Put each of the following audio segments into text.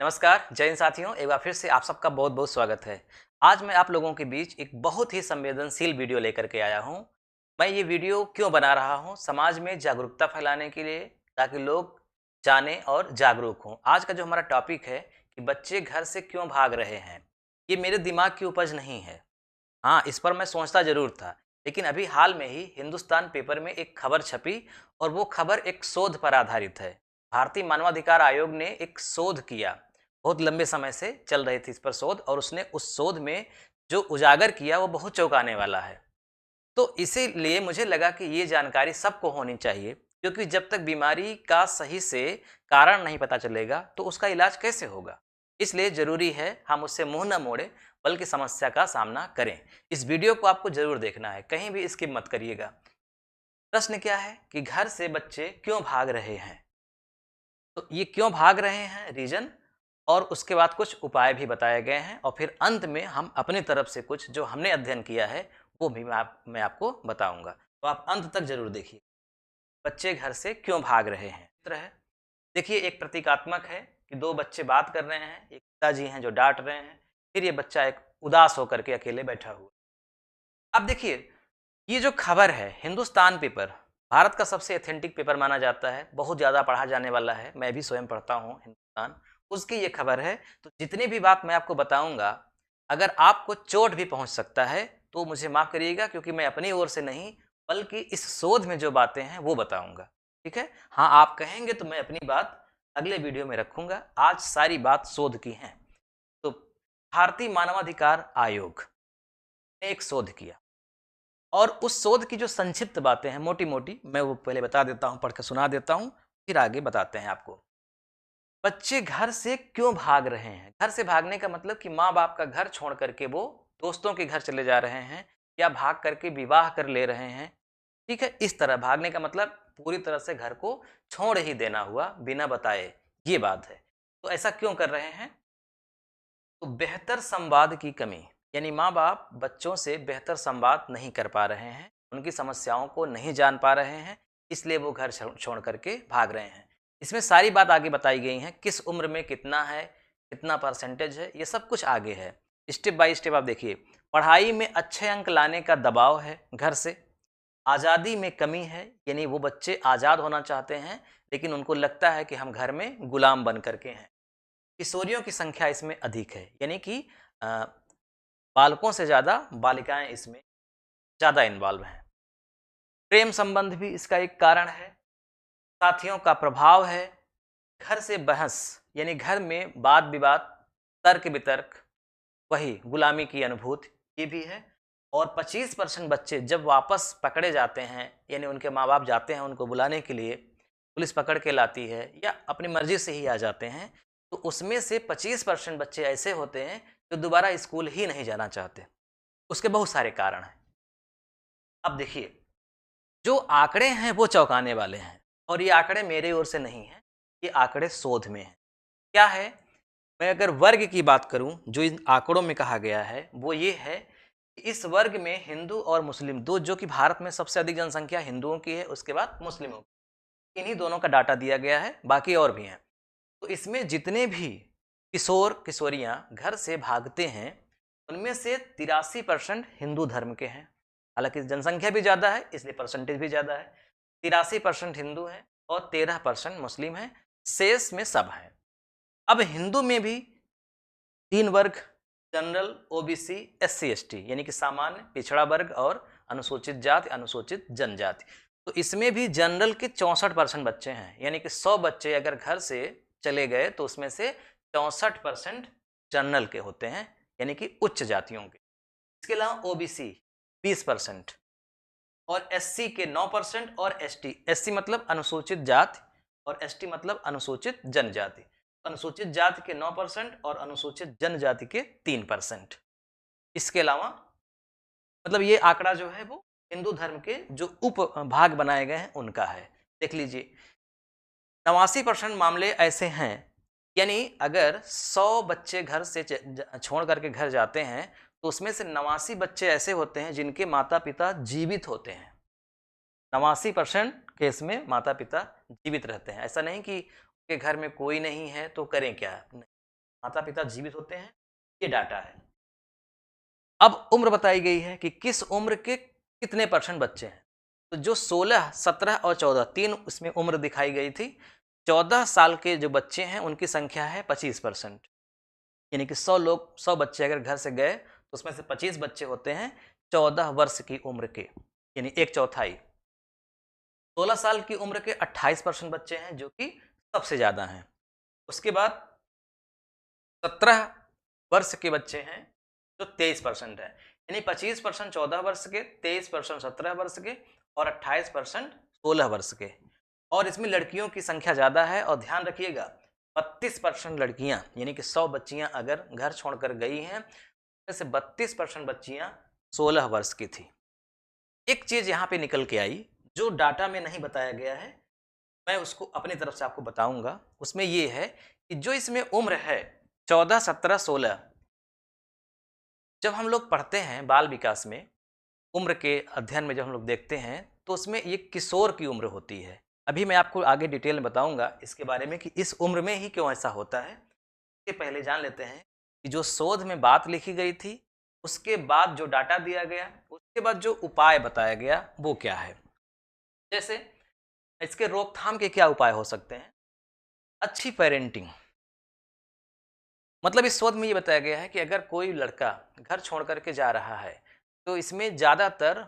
नमस्कार, जय हिंद साथियों, एक बार फिर से आप सबका बहुत-बहुत स्वागत है। आज मैं आप लोगों के बीच एक बहुत ही संवेदनशील वीडियो लेकर के आया हूँ। मैं ये वीडियो क्यों बना रहा हूँ? समाज में जागरूकता फैलाने के लिए, ताकि लोग जानें और जागरूक हों। आज का जो हमारा टॉपिक है कि बच्चे घर से क्यों भाग रहे हैं? ये मेरे दिमाग की उपज नहीं है। हाँ, इस पर मैं सोचता ज़रूर था, लेकिन अभी हाल में ही हिंदुस्तान पेपर में एक खबर छपी और वो खबर एक शोध पर आधारित है। भारतीय मानवाधिकार आयोग ने एक शोध किया, बहुत लंबे समय से चल रही थी इस पर शोध, और उसने उस शोध में जो उजागर किया वो बहुत चौंकाने वाला है। तो इसीलिए मुझे लगा कि ये जानकारी सबको होनी चाहिए, क्योंकि जब तक बीमारी का सही से कारण नहीं पता चलेगा तो उसका इलाज कैसे होगा। इसलिए ज़रूरी है हम उससे मुंह न मोड़ें, बल्कि समस्या का सामना करें। इस वीडियो को आपको ज़रूर देखना है, कहीं भी स्किप मत करिएगा। प्रश्न क्या है कि घर से बच्चे क्यों भाग रहे हैं? तो ये क्यों भाग रहे हैं, रीज़न, और उसके बाद कुछ उपाय भी बताए गए हैं, और फिर अंत में हम अपनी तरफ से कुछ जो हमने अध्ययन किया है वो भी मैं आपको बताऊंगा। तो आप अंत तक जरूर देखिए। बच्चे घर से क्यों भाग रहे हैं? चित्र है, देखिए, एक प्रतीकात्मक है कि दो बच्चे बात कर रहे हैं, एक पिताजी हैं जो डांट रहे हैं, फिर ये बच्चा एक उदास होकर के अकेले बैठा हुआ। अब देखिए, ये जो खबर है, हिंदुस्तान पेपर भारत का सबसे एथेंटिक पेपर माना जाता है, बहुत ज़्यादा पढ़ा जाने वाला है, मैं भी स्वयं पढ़ता हूँ हिंदुस्तान, उसकी ये खबर है। तो जितनी भी बात मैं आपको बताऊंगा, अगर आपको चोट भी पहुंच सकता है तो मुझे माफ़ करिएगा, क्योंकि मैं अपनी ओर से नहीं, बल्कि इस शोध में जो बातें हैं वो बताऊंगा। ठीक है, हाँ, आप कहेंगे तो मैं अपनी बात अगले वीडियो में रखूंगा। आज सारी बात शोध की है। तो भारतीय मानवाधिकार आयोग ने एक शोध किया, और उस शोध की जो संक्षिप्त बातें हैं, मोटी-मोटी, मैं वो पहले बता देता हूँ, पढ़ के सुना देता हूँ, फिर आगे बताते हैं आपको। बच्चे घर से क्यों भाग रहे हैं? घर से भागने का मतलब कि माँ-बाप का घर छोड़ कर के वो दोस्तों के घर चले जा रहे हैं, या भाग करके विवाह कर ले रहे हैं। ठीक है? इस तरह भागने का मतलब पूरी तरह से घर को छोड़ ही देना हुआ, बिना बताए, ये बात है। तो ऐसा क्यों कर रहे हैं? तो बेहतर संवाद की कमी, यानी माँ-बाप बच्चों से बेहतर संवाद नहीं कर पा रहे हैं, उनकी समस्याओं को नहीं जान पा रहे हैं, इसलिए वो घर छोड़ करके भाग रहे हैं। इसमें सारी बात आगे बताई गई है, किस उम्र में कितना है, कितना परसेंटेज है, ये सब कुछ आगे है। स्टेप बाय स्टेप आप देखिए। पढ़ाई में अच्छे अंक लाने का दबाव है घर से, आज़ादी में कमी है, यानी वो बच्चे आज़ाद होना चाहते हैं, लेकिन उनको लगता है कि हम घर में गुलाम बन करके हैं। किशोरियों की संख्या इसमें अधिक है, यानी कि अ, बालकों से ज़्यादा बालिकाएं इसमें ज़्यादा इन्वॉल्व हैं। प्रेम संबंध भी इसका एक कारण है। साथियों का प्रभाव है। घर से बहस, यानी घर में वाद विवाद, तर्क वितर्क, वही गुलामी की अनुभूति, ये भी है। और 25% बच्चे जब वापस पकड़े जाते हैं, यानी उनके माँ बाप जाते हैं उनको बुलाने के लिए, पुलिस पकड़ के लाती है या अपनी मर्जी से ही आ जाते हैं, तो उसमें से 25% बच्चे ऐसे होते हैं जो दोबारा स्कूल ही नहीं जाना चाहते। उसके बहुत सारे कारण हैं। अब देखिए, जो आंकड़े हैं वो चौंकाने वाले हैं, और ये आंकड़े मेरे ओर से नहीं है, ये आंकड़े शोध में हैं। क्या है? मैं अगर वर्ग की बात करूं, जो इन आंकड़ों में कहा गया है वो ये है कि इस वर्ग में हिंदू और मुस्लिम दो, जो कि भारत में सबसे अधिक जनसंख्या हिंदुओं की है, उसके बाद मुस्लिमों की, इन्हीं दोनों का डाटा दिया गया है, बाकी और भी हैं। तो इसमें जितने भी किशोर किशोरियां घर से भागते हैं, उनमें से 83% हिंदू धर्म के हैं। हालांकि जनसंख्या भी ज़्यादा है, इसलिए परसेंटेज भी ज़्यादा है। 83% हिंदू हैं और 13% मुस्लिम हैं, शेष में सब हैं। अब हिंदू में भी तीन वर्ग, जनरल, ओबीसी, एससी एसटी, यानी कि सामान्य, पिछड़ा वर्ग और अनुसूचित जाति, अनुसूचित जनजाति। तो इसमें भी जनरल के 64% बच्चे हैं, यानी कि 100 बच्चे अगर घर से चले गए तो उसमें से 64% जनरल के होते हैं, यानी कि उच्च जातियों के। इसके अलावा ओबीसी 20%, और एससी के 9%, और एसटी, एससी मतलब अनुसूचित जाति और एसटी मतलब अनुसूचित जनजाति। अनुसूचित जाति के 9% और अनुसूचित जनजाति के 3%। इसके अलावा मतलब ये आंकड़ा जो है वो हिंदू धर्म के जो उप भाग बनाए गए हैं उनका है। देख लीजिए, 89% मामले ऐसे हैं, यानी अगर 100 बच्चे घर से छोड़ करके घर जाते हैं, तो उसमें से 89 बच्चे ऐसे होते हैं जिनके माता पिता जीवित होते हैं। 89% केस में माता पिता जीवित रहते हैं। ऐसा नहीं कि उनके घर में कोई नहीं है तो करें क्या, नहीं। माता पिता जीवित होते हैं, ये डाटा है। अब उम्र बताई गई है कि किस उम्र के कितने परसेंट बच्चे हैं। तो जो 16, 17 और 14 तीन उसमें उम्र दिखाई गई थी। 14 साल के जो बच्चे हैं उनकी संख्या है 25%। यानी कि 100 बच्चे अगर घर से गए तो उसमें से 25 बच्चे होते हैं 14 वर्ष की उम्र के, यानी एक चौथाई। 16 साल की उम्र के 28% बच्चे हैं जो कि सबसे ज़्यादा हैं। उसके बाद 17 वर्ष के बच्चे हैं जो 23% है, यानी 25% 14 वर्ष के, 23% 17 वर्ष के और 28% 16 वर्ष के। और इसमें लड़कियों की संख्या ज़्यादा है और ध्यान रखिएगा 32% लड़कियां, यानी कि 100 बच्चियां अगर घर छोड़कर गई हैं, जैसे 32% बच्चियां 16 वर्ष की थी। एक चीज़ यहाँ पे निकल के आई जो डाटा में नहीं बताया गया है, मैं उसको अपनी तरफ से आपको बताऊंगा। उसमें ये है कि जो इसमें उम्र है 14, 17, 16, जब हम लोग पढ़ते हैं बाल विकास में, उम्र के अध्ययन में जब हम लोग देखते हैं तो उसमें ये किशोर की उम्र होती है। अभी मैं आपको आगे डिटेल में बताऊंगा इसके बारे में कि इस उम्र में ही क्यों ऐसा होता है। इसके पहले जान लेते हैं कि जो शोध में बात लिखी गई थी, उसके बाद जो डाटा दिया गया, उसके बाद जो उपाय बताया गया वो क्या है। जैसे इसके रोकथाम के क्या उपाय हो सकते हैं। अच्छी पेरेंटिंग, मतलब इस शोध में ये बताया गया है कि अगर कोई लड़का घर छोड़ करके जा रहा है तो इसमें ज़्यादातर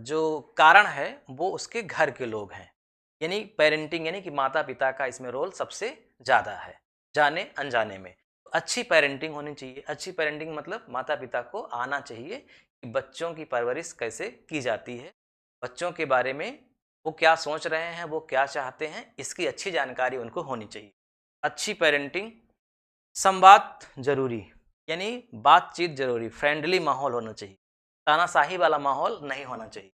जो कारण है वो उसके घर के लोग हैं। यानी पेरेंटिंग, यानी कि माता पिता का इसमें रोल सबसे ज़्यादा है, जाने अनजाने में। तो अच्छी पेरेंटिंग होनी चाहिए। अच्छी पेरेंटिंग मतलब माता पिता को आना चाहिए कि बच्चों की परवरिश कैसे की जाती है, बच्चों के बारे में वो क्या सोच रहे हैं, वो क्या चाहते हैं, इसकी अच्छी जानकारी उनको होनी चाहिए। अच्छी पेरेंटिंग, संवाद जरूरी, यानी बातचीत जरूरी, फ्रेंडली माहौल होना चाहिए, तानाशाही वाला माहौल नहीं होना चाहिए।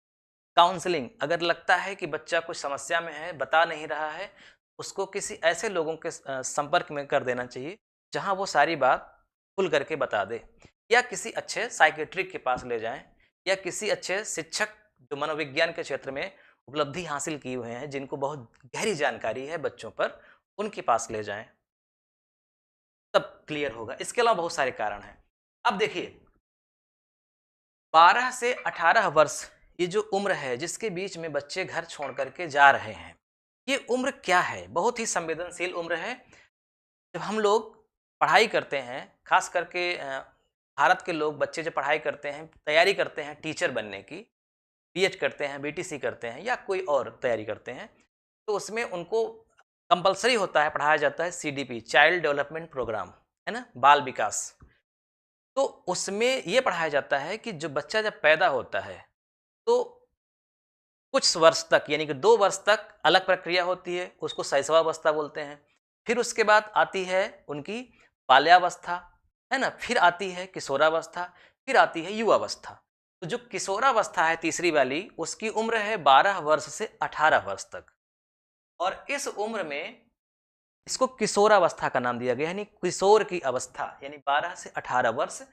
काउंसलिंग, अगर लगता है कि बच्चा कुछ समस्या में है, बता नहीं रहा है, उसको किसी ऐसे लोगों के संपर्क में कर देना चाहिए जहां वो सारी बात खुल करके बता दे, या किसी अच्छे साइकेट्रिक के पास ले जाएं, या किसी अच्छे शिक्षक जो मनोविज्ञान के क्षेत्र में उपलब्धि हासिल किए हुए हैं, जिनको बहुत गहरी जानकारी है बच्चों पर, उनके पास ले जाएं, तब क्लियर होगा। इसके अलावा बहुत सारे कारण हैं। अब देखिए 12 से 18 वर्ष ये जो उम्र है जिसके बीच में बच्चे घर छोड़ करके जा रहे हैं, ये उम्र क्या है? बहुत ही संवेदनशील उम्र है। जब हम लोग पढ़ाई करते हैं, खास करके भारत के लोग, बच्चे जब पढ़ाई करते हैं, तैयारी करते हैं टीचर बनने की, बीएड करते हैं, बीटीसी करते हैं या कोई और तैयारी करते हैं, तो उसमें उनको कंपल्सरी होता है, पढ़ाया जाता है सीडीपी, चाइल्ड डेवलपमेंट प्रोग्राम, है ना, बाल विकास। तो उसमें ये पढ़ाया जाता है कि जो बच्चा जब पैदा होता है तो कुछ वर्ष तक, यानी कि 2 वर्ष तक अलग प्रक्रिया होती है, उसको शैशवावस्था बोलते हैं। फिर उसके बाद आती है उनकी बाल्यावस्था, है ना? फिर आती है किशोरावस्था, फिर आती है युवावस्था। तो जो किशोरावस्था है तीसरी वाली, उसकी उम्र है 12 वर्ष से 18 वर्ष तक। और इस उम्र में इसको किशोरावस्था का नाम दिया गया है, यानी किशोर की अवस्था, यानी 12 से 18 वर्ष।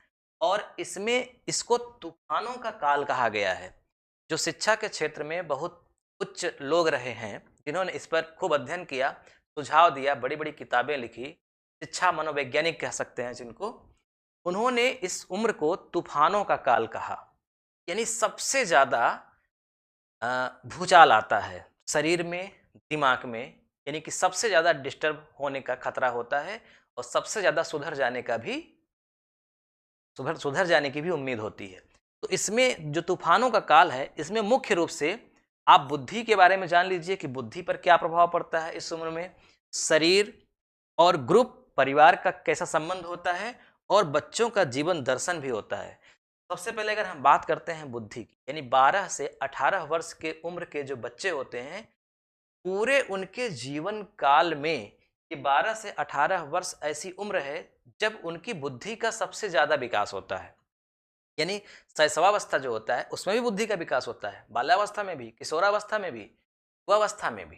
और इसमें इसको तूफानों का काल कहा गया है। जो शिक्षा के क्षेत्र में बहुत उच्च लोग रहे हैं, जिन्होंने इस पर खूब अध्ययन किया, सुझाव दिया, बड़ी बड़ी किताबें लिखी, शिक्षा मनोवैज्ञानिक कह सकते हैं जिनको, उन्होंने इस उम्र को तूफानों का काल कहा। यानी सबसे ज़्यादा भूचाल आता है शरीर में, दिमाग में, यानी कि सबसे ज़्यादा डिस्टर्ब होने का खतरा होता है और सबसे ज़्यादा सुधर जाने की भी उम्मीद होती है। तो इसमें जो तूफानों का काल है, इसमें मुख्य रूप से आप बुद्धि के बारे में जान लीजिए कि बुद्धि पर क्या प्रभाव पड़ता है इस उम्र में, शरीर और ग्रुप परिवार का कैसा संबंध होता है, और बच्चों का जीवन दर्शन भी होता है। सबसे पहले अगर हम बात करते हैं बुद्धि की, यानी 12 से 18 वर्ष के उम्र के जो बच्चे होते हैं, पूरे उनके जीवन काल में ये 12 से 18 वर्ष ऐसी उम्र है जब उनकी बुद्धि का सबसे ज़्यादा विकास होता है। यानी शैशवावस्था जो होता है उसमें भी बुद्धि का विकास होता है, बाल्यावस्था में भी, किशोरावस्था में भी, युवावस्था में भी।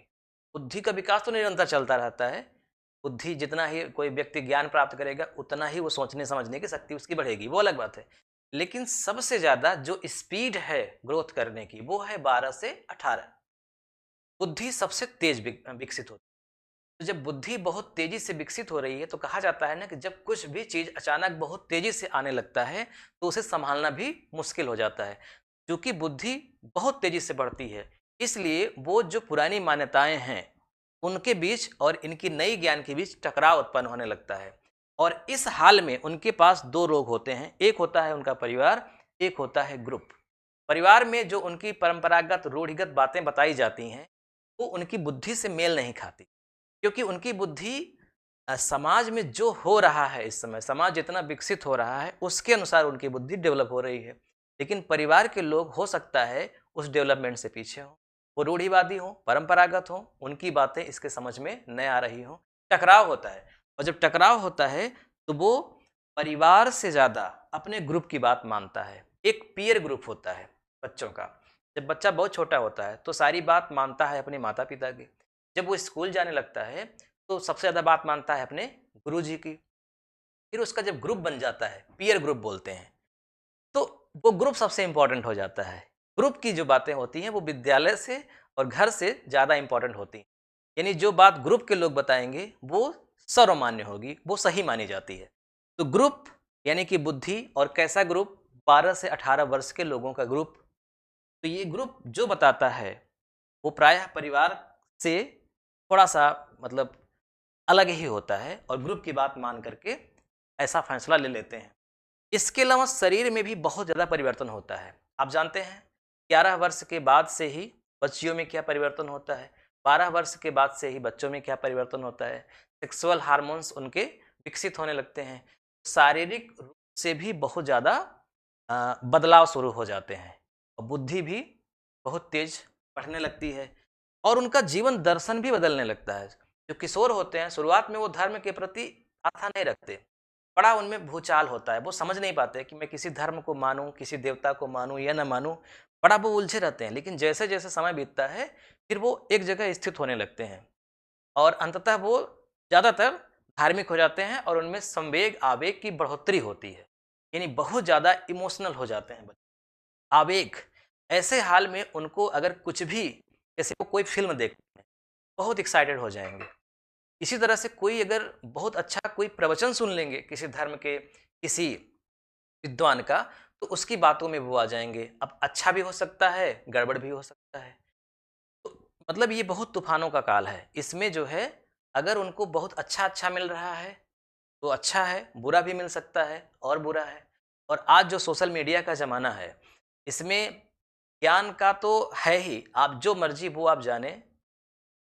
बुद्धि का विकास तो निरंतर चलता रहता है। बुद्धि जितना ही कोई व्यक्ति ज्ञान प्राप्त करेगा उतना ही वो सोचने समझने की शक्ति उसकी बढ़ेगी, वो अलग बात है। लेकिन सबसे ज़्यादा जो स्पीड है ग्रोथ करने की वो है 12 से 18। बुद्धि सबसे तेज विकसित होती है। तो जब बुद्धि बहुत तेजी से विकसित हो रही है तो कहा जाता है ना कि जब कुछ भी चीज अचानक बहुत तेजी से आने लगता है तो उसे संभालना भी मुश्किल हो जाता है। क्योंकि बुद्धि बहुत तेजी से बढ़ती है, इसलिए वो जो पुरानी मान्यताएं हैं उनके बीच और इनकी नई ज्ञान के बीच टकराव उत्पन्न होने लगता है। और इस हाल में उनके पास दो लोग होते हैं, एक होता है उनका परिवार, एक होता है ग्रुप। परिवार में जो उनकी परंपरागत रूढ़िगत बातें बताई जाती हैं वो उनकी बुद्धि से मेल नहीं खाती, क्योंकि उनकी बुद्धि समाज में जो हो रहा है, इस समय समाज जितना विकसित हो रहा है उसके अनुसार उनकी बुद्धि डेवलप हो रही है। लेकिन परिवार के लोग हो सकता है उस डेवलपमेंट से पीछे हों, वो रूढ़िवादी हों, परंपरागत हों, उनकी बातें इसके समझ में न आ रही हों, टकराव होता है। और जब टकराव होता है तो वो परिवार से ज़्यादा अपने ग्रुप की बात मानता है। एक पीयर ग्रुप होता है बच्चों का। जब बच्चा बहुत छोटा होता है तो सारी बात मानता है अपने माता पिता की। जब वो स्कूल जाने लगता है तो सबसे ज़्यादा बात मानता है अपने गुरुजी की। फिर उसका जब ग्रुप बन जाता है, पीयर ग्रुप बोलते हैं, तो वो ग्रुप सबसे इम्पोर्टेंट हो जाता है। ग्रुप की जो बातें होती हैं वो विद्यालय से और घर से ज़्यादा इम्पोर्टेंट होती हैं। यानी जो बात ग्रुप के लोग बताएंगे वो सर्वमान्य होगी, वो सही मानी जाती है। तो ग्रुप यानी कि बुद्धि, और कैसा ग्रुप? 12 से 18 वर्ष के लोगों का ग्रुप। तो ये ग्रुप जो बताता है वो प्रायः परिवार से थोड़ा सा मतलब अलग ही होता है और ग्रुप की बात मान करके ऐसा फैसला ले लेते हैं। इसके अलावा शरीर में भी बहुत ज़्यादा परिवर्तन होता है। आप जानते हैं 11 वर्ष के बाद से ही बच्चियों में क्या परिवर्तन होता है, 12 वर्ष के बाद से ही बच्चों में क्या परिवर्तन होता है। सेक्सुअल हार्मोन्स उनके विकसित होने लगते हैं। शारीरिक रूप से भी बहुत ज़्यादा बदलाव शुरू हो जाते हैं और बुद्धि भी बहुत तेज बढ़ने लगती है और उनका जीवन दर्शन भी बदलने लगता है। जो किशोर होते हैं शुरुआत में वो धर्म के प्रति आस्था नहीं रखते, बड़ा उनमें भूचाल होता है, वो समझ नहीं पाते कि मैं किसी धर्म को मानूं, किसी देवता को मानूं या न मानूं, बड़ा वो उलझे रहते हैं। लेकिन जैसे जैसे समय बीतता है फिर वो एक जगह स्थित होने लगते हैं और अंततः वो ज़्यादातर धार्मिक हो जाते हैं और उनमें संवेग आवेग की बढ़ोतरी होती है। यानी बहुत ज़्यादा इमोशनल हो जाते हैं बच्चे। आवेग, ऐसे हाल में उनको अगर कुछ भी, जैसे वो कोई फ़िल्म देखते हैं, बहुत एक्साइटेड हो जाएँगे। इसी तरह से कोई अगर बहुत अच्छा कोई प्रवचन सुन लेंगे किसी धर्म के, किसी विद्वान का, तो उसकी बातों में वो आ जाएँगे। अब अच्छा भी हो सकता है, गड़बड़ भी हो सकता है। तो मतलब ये बहुत तूफ़ानों का काल है। इसमें जो है अगर उनको बहुत अच्छा-अच्छा मिल रहा है, तो अच्छा है, बुरा भी मिल सकता है और बुरा है। और आज जो सोशल मीडिया का ज़माना है, इसमें ज्ञान का तो है ही, आप जो मर्ज़ी वो आप जानें।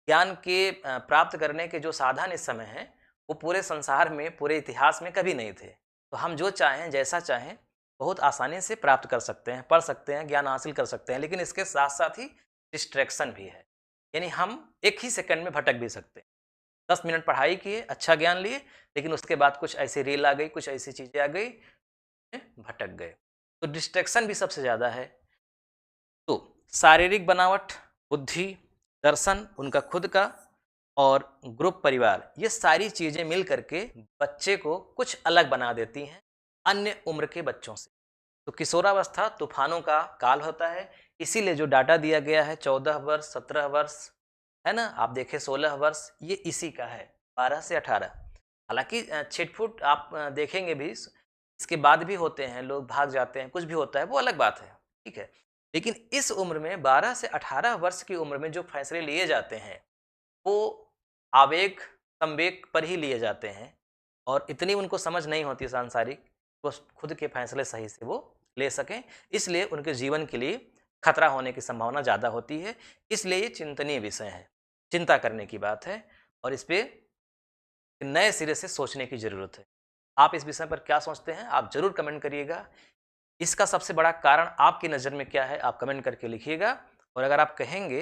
ज्ञान के प्राप्त करने के जो साधन इस समय हैं, वो पूरे संसार में, पूरे इतिहास में कभी नहीं थे। तो हम जो चाहें, जैसा चाहें, बहुत आसानी से प्राप्त कर सकते हैं, पढ़ सकते हैं, ज्ञान हासिल कर सकते हैं। लेकिन इसके साथ-साथ ही डिस्ट्रैक्शन भी है। यानी हम एक ही सेकंड में भटक भी सकते हैं। 10 मिनट पढ़ाई किए, अच्छा ज्ञान लिए, लेकिन उसके बाद कुछ ऐसी रील आ गई, कुछ ऐसी चीज़ें आ गई, भटक गए। तो डिस्ट्रैक्शन भी सबसे ज़्यादा है। तो शारीरिक बनावट, बुद्धि, दर्शन उनका खुद का और ग्रुप परिवार, ये सारी चीज़ें मिल करके बच्चे को कुछ अलग बना देती हैं अन्य उम्र के बच्चों से। तो किशोरावस्था तूफानों का काल होता है, इसीलिए जो डाटा दिया गया है 14 वर्ष, 17 वर्ष, है ना? आप देखें 16 वर्ष, ये इसी का है, 12 से 18। हालाँकि छिट-फुट आप देखेंगे भी, इसके बाद भी होते हैं, लोग भाग जाते हैं, कुछ भी होता है, वो अलग बात है, ठीक है? लेकिन इस उम्र में 12 से 18 वर्ष की उम्र में जो फैसले लिए जाते हैं, वो आवेग, संवेग पर ही लिए जाते हैं और इतनी उनको समझ नहीं होती सांसारिक, वो खुद के फैसले सही से वो ले सकें। इसलिए उनके जीवन के लिए खतरा होने की संभावना ज़्यादा होती है। इसलिए ये चिंतनीय विषय है, चिंता करने की बात है और इस पे नए सिरे से सोचने की ज़रूरत है। आप इस विषय पर क्या सोचते हैं? आप ज़रूर कमेंट करिएगा। इसका सबसे बड़ा कारण आपकी नज़र में क्या है? आप कमेंट करके लिखिएगा। और अगर आप कहेंगे,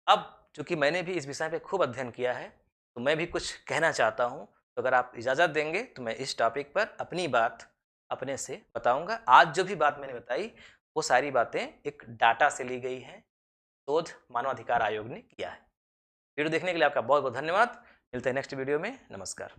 अब चूँकि मैंने भी इस विषय पे खूब अध्ययन किया है, तो मैं भी कुछ कहना चाहता हूँ। तो अगर आप इजाज़त देंगे तो मैं इस टॉपिक पर अपनी बात अपने से बताऊँगा। आज जो भी बात मैंने बताई, वो सारी बातें एक डाटा से ली गई हैं, शोध मानवाधिकार आयोग ने किया है। वीडियो देखने के लिए आपका बहुत-बहुत धन्यवाद। मिलते हैं नेक्स्ट वीडियो में। नमस्कार।